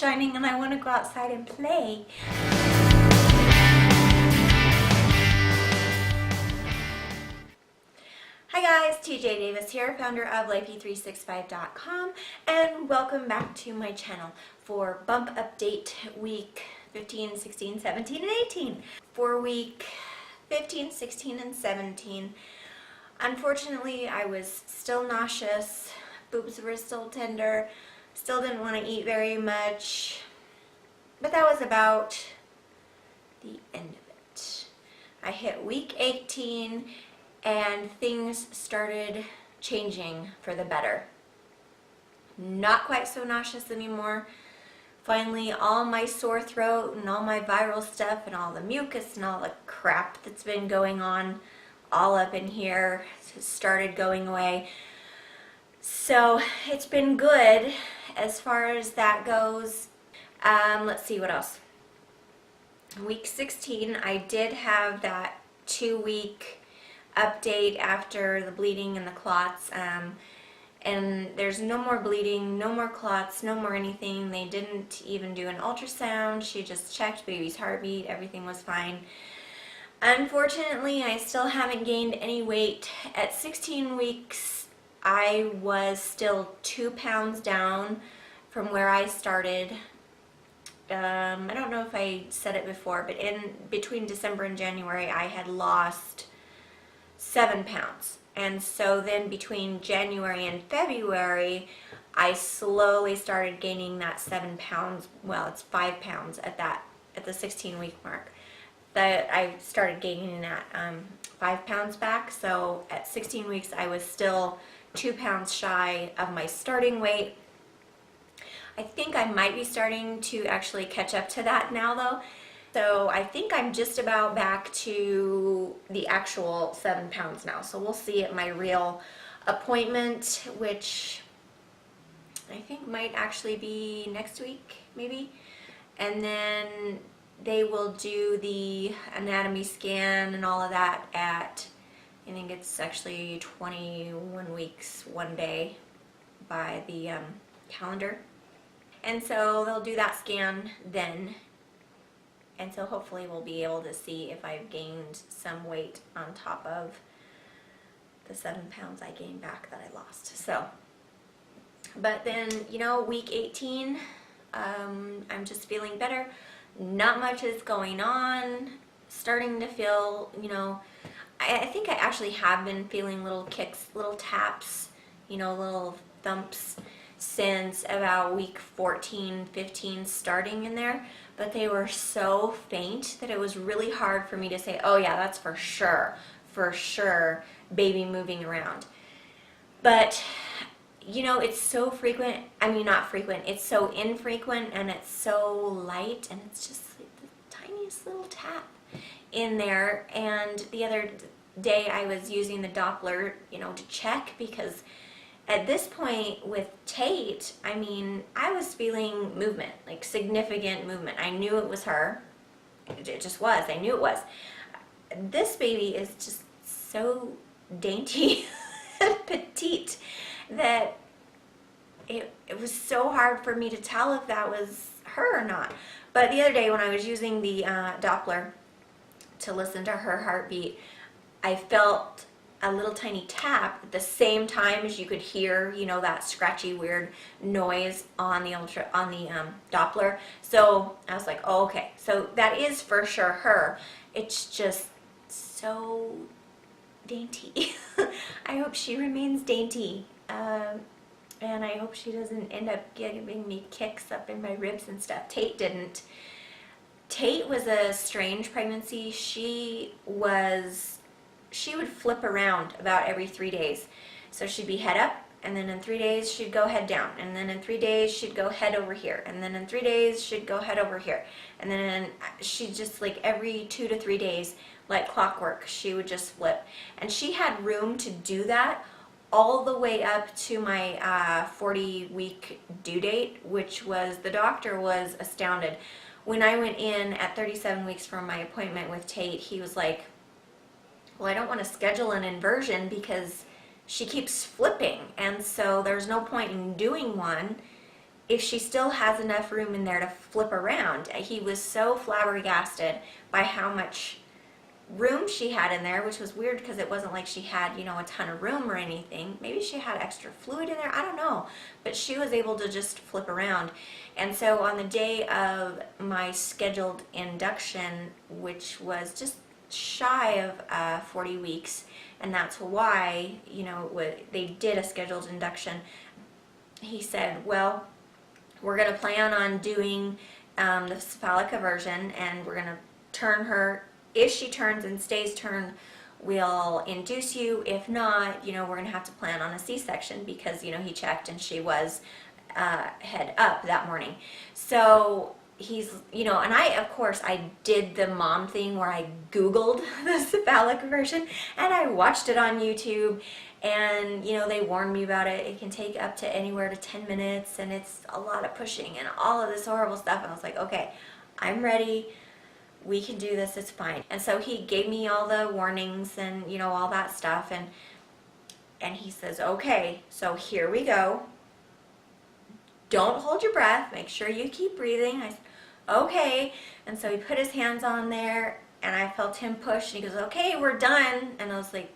shining and I want to go outside and play. Hi guys, TJ Davis here, founder of lifey365.com, and welcome back to my channel for bump update week 15, 16, 17, and 18. For week 15, 16, and 17, unfortunately I was still nauseous, boobs were still tender, still didn't want to eat very much, but that was about the end of it. I hit week 18 and things started changing for the better. Not quite so nauseous anymore. Finally, all my sore throat and all my viral stuff and all the mucus and all the crap that's been going on all up in here started going away. So it's been good as far as that goes. Let's see what else. Week 16, I did have that 2-week update after the bleeding and the clots, and there's no more bleeding, no more clots, no more anything. They didn't even do an ultrasound. She just checked baby's heartbeat, everything was fine. Unfortunately, I still haven't gained any weight. At 16 weeks I was still 2 pounds down from where I started. I don't know if I said it before, but in between December and January I had lost 7 pounds, and so then between January and February I slowly started gaining that 7 pounds. Well, it's 5 pounds at the 16-week mark that I started gaining that 5 pounds back. So at 16 weeks I was still 2 pounds shy of my starting weight. I think I might be starting to actually catch up to that now though. So I think I'm just about back to the actual 7 pounds now. So we'll see at my real appointment, which I think might actually be next week, maybe. And then they will do the anatomy scan and all of that at, I think it's actually 21 weeks, 1 day by the calendar. And so they'll do that scan then. And so hopefully we'll be able to see if I've gained some weight on top of the 7 pounds I gained back that I lost. So, but then, you know, week 18, I'm just feeling better. Not much is going on. Starting to feel, you know, I think I actually have been feeling little kicks, little taps, you know, little thumps since about week 14, 15 starting in there. But they were so faint that it was really hard for me to say, oh yeah, that's for sure, baby moving around. But, you know, it's so frequent, I mean not frequent, it's so infrequent and it's so light and it's just like the tiniest little tap in there. And the other day I was using the Doppler, you know, to check, because at this point with Tate, I mean, I was feeling movement, like significant movement. I knew it was her. It just was. I knew it was. This baby is just so dainty and petite that it was so hard for me to tell if that was her or not. But the other day when I was using the Doppler to listen to her heartbeat, I felt a little tiny tap at the same time as you could hear, you know, that scratchy weird noise on the Doppler. So I was like, oh, okay, so that is for sure her. It's just so dainty. I hope she remains dainty, and I hope she doesn't end up giving me kicks up in my ribs and stuff. Tate didn't. Tate was a strange pregnancy. She would flip around about every 3 days. So she'd be head up, and then in 3 days she'd go head down, and then in 3 days she'd go head over here, and then in 3 days she'd go head over here, and then she'd just, like, every 2 to 3 days, like clockwork, she would just flip. And she had room to do that all the way up to my 40-week due date, which was, the doctor was astounded. When I went in at 37 weeks for my appointment with Tate, he was like, well, I don't want to schedule an inversion because she keeps flipping, and so there's no point in doing one if she still has enough room in there to flip around. He was so flabbergasted by how much room she had in there, which was weird because it wasn't like she had, you know, a ton of room or anything. Maybe she had extra fluid in there, I don't know, but she was able to just flip around. And so on the day of my scheduled induction, which was just shy of 40 weeks, and that's why, you know, they did a scheduled induction, he said, well, we're going to plan on doing the cephalic aversion, and we're going to turn her. If she turns and stays turned, we'll induce you. If not, you know, we're going to have to plan on a C-section, because, you know, he checked and she was head up that morning. So he's, you know, and of course, I did the mom thing where I Googled the cephalic aversion and I watched it on YouTube. And, you know, they warned me about it. It can take up to anywhere to 10 minutes, and it's a lot of pushing and all of this horrible stuff. And I was like, okay, I'm ready. We can do this. It's fine. And so he gave me all the warnings and, you know, all that stuff. And he says, okay, so here we go. Don't hold your breath. Make sure you keep breathing. I said, okay. And so he put his hands on there, and I felt him push. And he goes, okay, we're done. And I was like,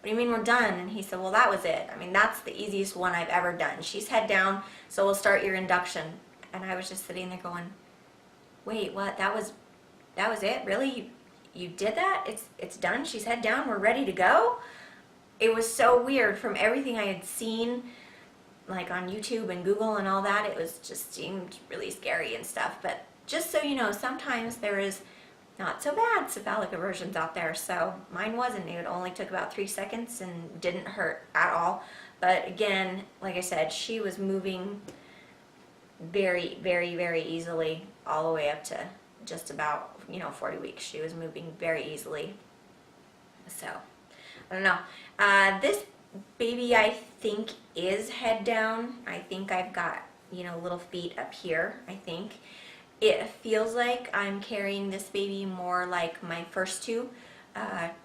what do you mean we're done? And he said, well, that was it. I mean, that's the easiest one I've ever done. She's head down, so we'll start your induction. And I was just sitting there going, wait, what? That was it? Really? You did that? It's done? She's head down? We're ready to go? It was so weird. From everything I had seen, like on YouTube and Google and all that, it was just seemed really scary and stuff. But just so you know, sometimes there is not so bad cephalic aversions out there. So mine wasn't. It only took about 3 seconds and didn't hurt at all. But again, like I said, she was moving very, very, very easily all the way up to just about, you know, 40 weeks. She was moving very easily. So I don't know. This baby, I think, is head down. I think I've got, you know, little feet up here, I think. It feels like I'm carrying this baby more like my first two,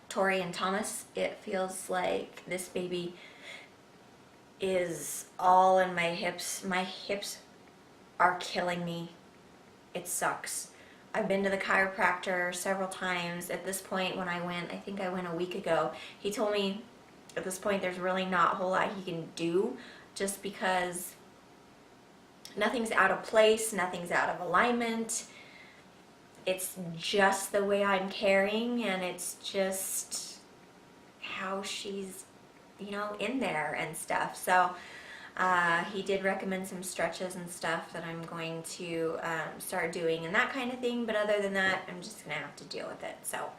Tori and Thomas. It feels like this baby is all in my hips. My hips are killing me. It sucks. I've been to the chiropractor several times. At this point, when I went, I think I went a week ago, he told me at this point there's really not a whole lot he can do, just because nothing's out of place, nothing's out of alignment. It's just the way I'm carrying, and it's just how she's, you know, in there and stuff. So he did recommend some stretches and stuff that I'm going to start doing and that kind of thing. But other than that, I'm just going to have to deal with it. So,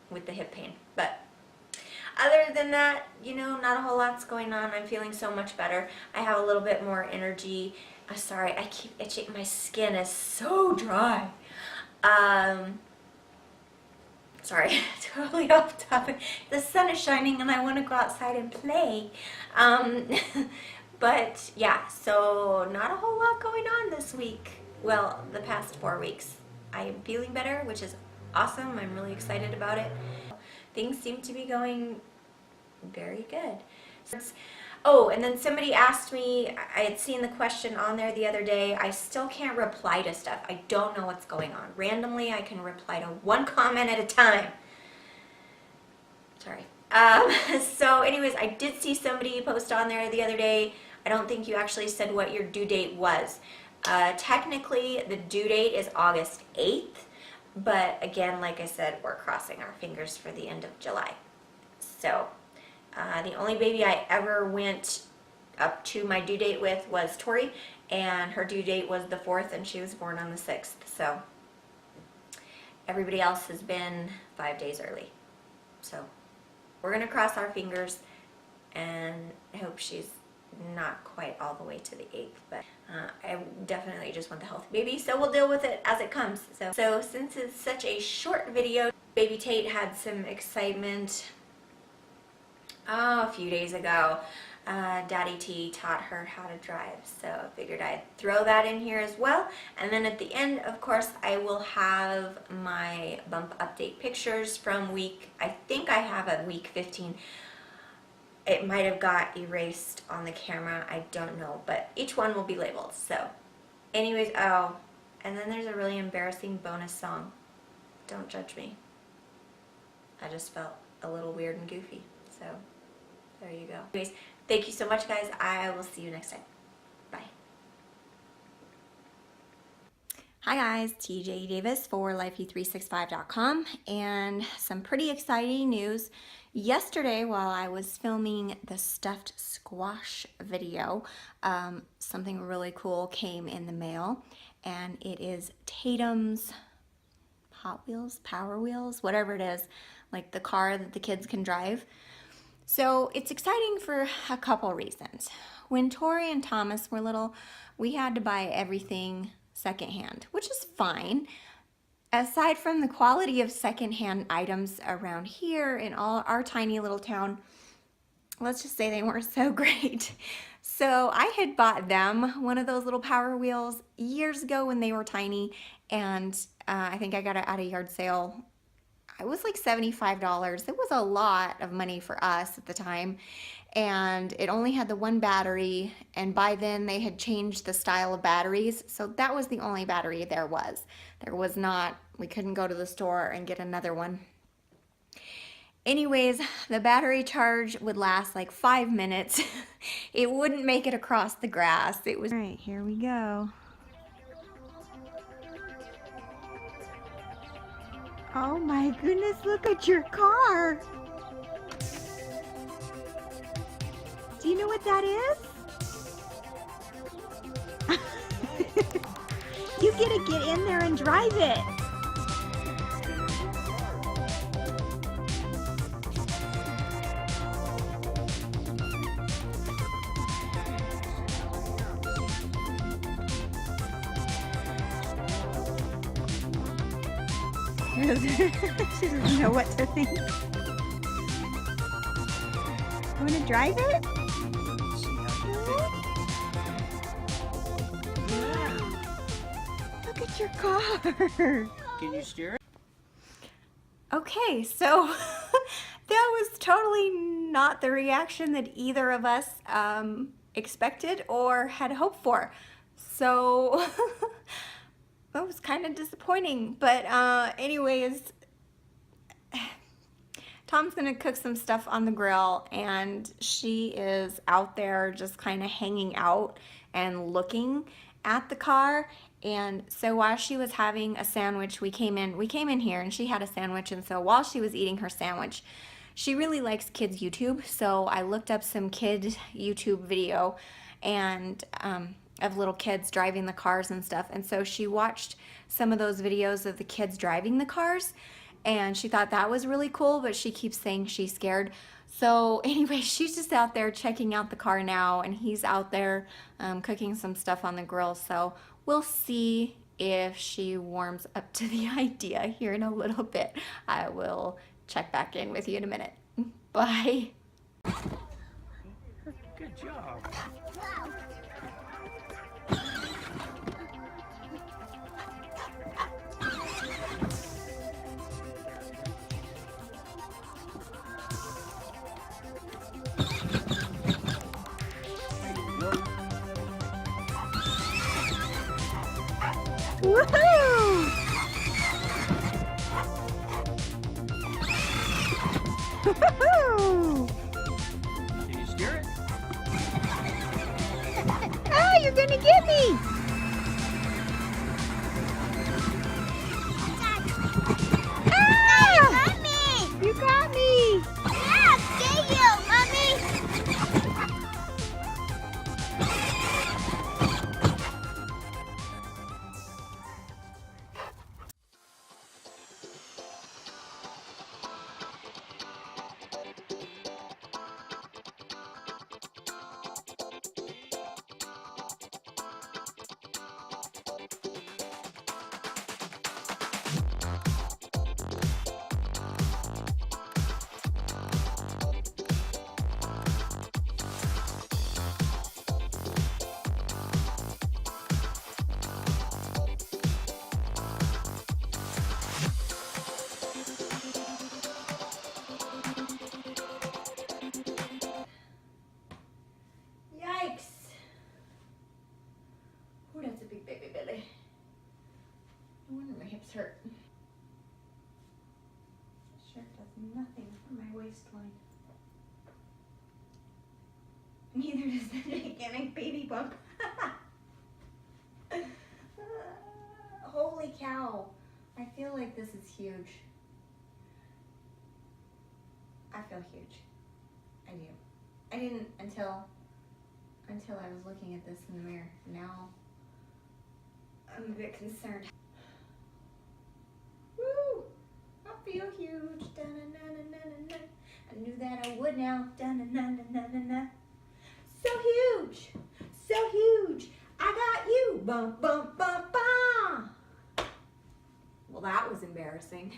with the hip pain. But other than that, you know, not a whole lot's going on. I'm feeling so much better. I have a little bit more energy. Sorry, I keep itching. My skin is so dry. Sorry, totally off topic. The sun is shining and I want to go outside and play. But yeah, so not a whole lot going on this week. Well, the past 4 weeks. I am feeling better, which is awesome. I'm really excited about it. Things seem to be going very good. Oh, and then somebody asked me, I had seen the question on there the other day. I still can't reply to stuff. I don't know what's going on. Randomly, I can reply to one comment at a time. Sorry. So anyways, I did see somebody post on there the other day. I don't think you actually said what your due date was. Technically, the due date is August 8th. But again, like I said, we're crossing our fingers for the end of July. So the only baby I ever went up to my due date with was Tori, and her due date was the 4th, and she was born on the 6th. So everybody else has been 5 days early. So we're going to cross our fingers and hope she's not quite all the way to the 8th, but I definitely just want the healthy baby, so we'll deal with it as it comes. So since it's such a short video, baby Tate had some excitement a few days ago. Daddy T taught her how to drive, so I figured I'd throw that in here as well. And then at the end, of course, I will have my bump update pictures from week, I think I have a week 15. it might have got erased on the camera, I don't know, but each one will be labeled. So anyways, oh, and then there's a really embarrassing bonus song. Don't judge me. I just felt a little weird and goofy, so there you go. Anyways, thank you so much, guys. I will see you next time. Bye. Hi guys, TJ Davis for lifey365.com, and some pretty exciting news. Yesterday, while I was filming the stuffed squash video, something really cool came in the mail, and it is Tatum's Hot Wheels, Power Wheels, whatever it is, like the car that the kids can drive. So it's exciting for a couple reasons. When Tori and Thomas were little, we had to buy everything secondhand, which is fine. Aside from the quality of secondhand items around here in all our tiny little town, let's just say they weren't so great. So I had bought them one of those little Power Wheels years ago when they were tiny, and I think I got it at a yard sale. It was like $75. It was a lot of money for us at the time, and it only had the one battery, and by then they had changed the style of batteries, so that was the only battery there was. There was not, we couldn't go to the store and get another one. Anyways, the battery charge would last like 5 minutes. It wouldn't make it across the grass. It was... All right, here we go. Oh my goodness, look at your car. Do you know what that is? You get to get in there and drive it. She doesn't know what to think. You want to drive it? Look at your car. Can you steer it? Okay, so that was totally not the reaction that either of us expected or had hoped for. So that was kind of disappointing. But anyways, Tom's gonna cook some stuff on the grill, and she is out there just kind of hanging out and looking at the car. And so while she was having a sandwich, we came in here and she had a sandwich, and so while she was eating her sandwich, she really likes kids YouTube, so I looked up some kid YouTube video and of little kids driving the cars and stuff, and so she watched some of those videos of the kids driving the cars, and she thought that was really cool, but she keeps saying she's scared. So anyway, she's just out there checking out the car now, and he's out there cooking some stuff on the grill, so we'll see if she warms up to the idea here in a little bit. I will check back in with you in a minute. Bye. Good job. Woohoo! Woohoo! Can you steer it? Ah, you're gonna get me! Ah! You got me! Yeah, get you, Mommy! nothing for my waistline. Neither does the gigantic baby bump. Holy cow. I feel like this is huge. I feel huge. I do. I didn't until I was looking at this in the mirror. Now I'm a bit concerned. Woo! I feel huge. Da-na-na-na-na-na. I knew that I would now. Da-na-na-na-na-na. So huge. So huge. I got you. Bum, bum, bum, bum. Well, that was embarrassing.